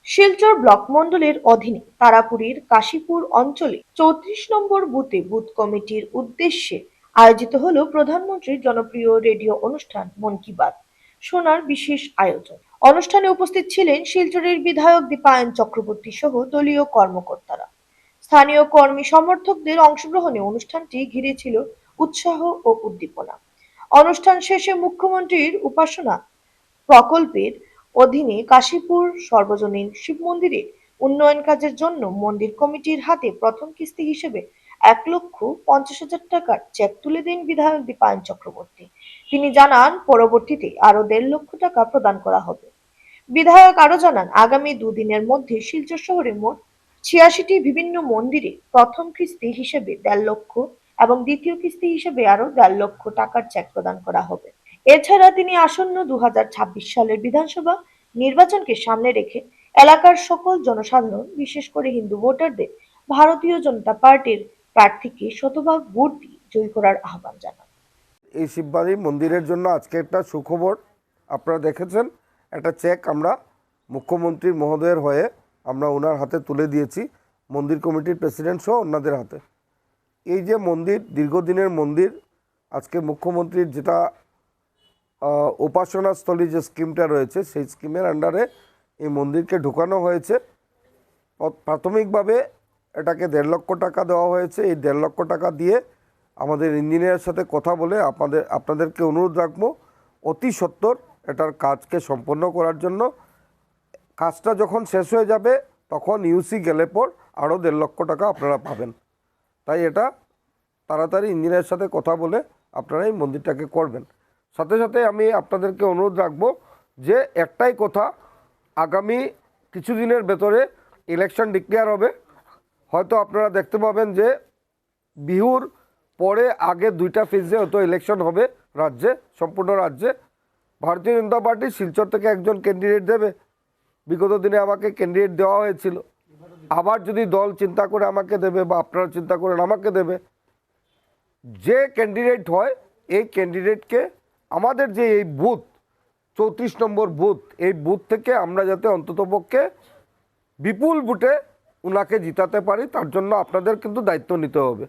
Silchar block মণ্ডলের অধীনে তারাপুরীর কাশীপুর অঞ্চলে ৩৪ নম্বর বুথে বুথ কমিটির উদ্দেশ্যে আয়োজিত হলো প্রধানমন্ত্রীর জনপ্রিয় রেডিও অনুষ্ঠান মন কি বাত শোনার বিশেষ আয়োজন। অনুষ্ঠানে উপস্থিত ছিলেন শিলচরের বিধায়ক দীপায়ন চক্রবর্তী সহ দলীয় কর্মকর্তারা। স্থানীয় কর্মী সমর্থকদের অংশগ্রহণে অনুষ্ঠানটি ঘিরে ছিল উৎসাহ ও উদ্দীপনা। অনুষ্ঠান শেষে মুখ্যমন্ত্রীর উপাসনা প্রকল্পের অধীনে কাশীপুর সর্বজনীন শিব মন্দিরের উন্নয়ন কাজের জন্য মন্দির কমিটির হাতে প্রথম কিস্তি হিসেবে ১,৫০,০০০ টাকার চেক তুলে দেন বিধায়ক দীপায়ন চক্রবর্তী। তিনি জানান, পরবর্তীতে আরো ১.৫ লক্ষ টাকা প্রদান করা হবে। বিধায়ক আরো জানান, আগামী দুদিনের মধ্যে শিলচর শহরে মোট ৮৬টি বিভিন্ন মন্দিরে প্রথম কিস্তি হিসেবে ১.৫ লক্ষ এবং দ্বিতীয় কিস্তি হিসেবে আরো ১.৫ লক্ষ টাকার চেক প্রদান করা হবে। এছাড়া তিনি আসন্ন ২০২৬ সালের বিধানসভা নির্বাচনকে সামনে রেখে এলাকার সকল জনসাধারণ, বিশেষ করে হিন্দু ভোটারদের ভারতীয় জনতা পার্টির প্রার্থীকে শতভাগ ভোট দিয়ে জয়ী করার আহ্বান জানান। এই শিববাড়ি মন্দিরের জন্য আজকে একটা সুখবর আপনারা দেখেছেন। একটা চেক আমরা মুখ্যমন্ত্রী মহোদয়ের হয়ে আমরা ওনার হাতে তুলে দিয়েছি, মন্দির কমিটির প্রেসিডেন্ট সহ ওনাদের হাতে। এই যে মন্দির, দীর্ঘদিনের মন্দির, আজকে মুখ্যমন্ত্রীর যেটা উপাসনাস্থলী যে স্কিমটা রয়েছে সেই স্কিমের আন্ডারে এই মন্দিরকে ঢুকানো হয়েছে। প্রাথমিকভাবে এটাকে ১.৫ লক্ষ টাকা দেওয়া হয়েছে। এই ১.৫ লক্ষ টাকা দিয়ে আমাদের ইঞ্জিনিয়ারের সাথে কথা বলে আপনাদেরকে অনুরোধ রাখবো অতি সত্বর এটার কাজকে সম্পন্ন করার জন্য। কাজটা যখন শেষ হয়ে যাবে তখন ইউসি গেলে পর আরও ১.৫ লক্ষ টাকা আপনারা পাবেন। তাই এটা তাড়াতাড়ি ইঞ্জিনিয়ারের সাথে কথা বলে আপনারা এই মন্দিরটাকে করবেন। সাথে সাথে আমি আপনাদেরকে অনুরোধ রাখবো যে একটাই কথা, আগামী কিছুদিনের ভেতরে ইলেকশন ডিক্লেয়ার হবে। হয়তো আপনারা দেখতে পাবেন যে বিহুর পরে আগে ২টা ফেজে হয়তো ইলেকশন হবে রাজ্যে, সম্পূর্ণ রাজ্যে। ভারতীয় জনতা পার্টি শিলচর থেকে একজন ক্যান্ডিডেট দেবে। বিগত দিনে আমাকে ক্যান্ডিডেট দেওয়া হয়েছিল, আবার যদি দল চিন্তা করে আমাকে দেবে বা আপনারা চিন্তা করেন আমাকে দেবে। যে ক্যান্ডিডেট হয় এই ক্যান্ডিডেটকে আমাদের যে এই বুথ ৩৪ নম্বর বুথ, এই বুথ থেকে আমরা যাতে অন্ততপক্ষে বিপুল ভোটে ওনাকে জিতাতে পারি, তার জন্য আপনাদের কিন্তু দায়িত্ব নিতে হবে।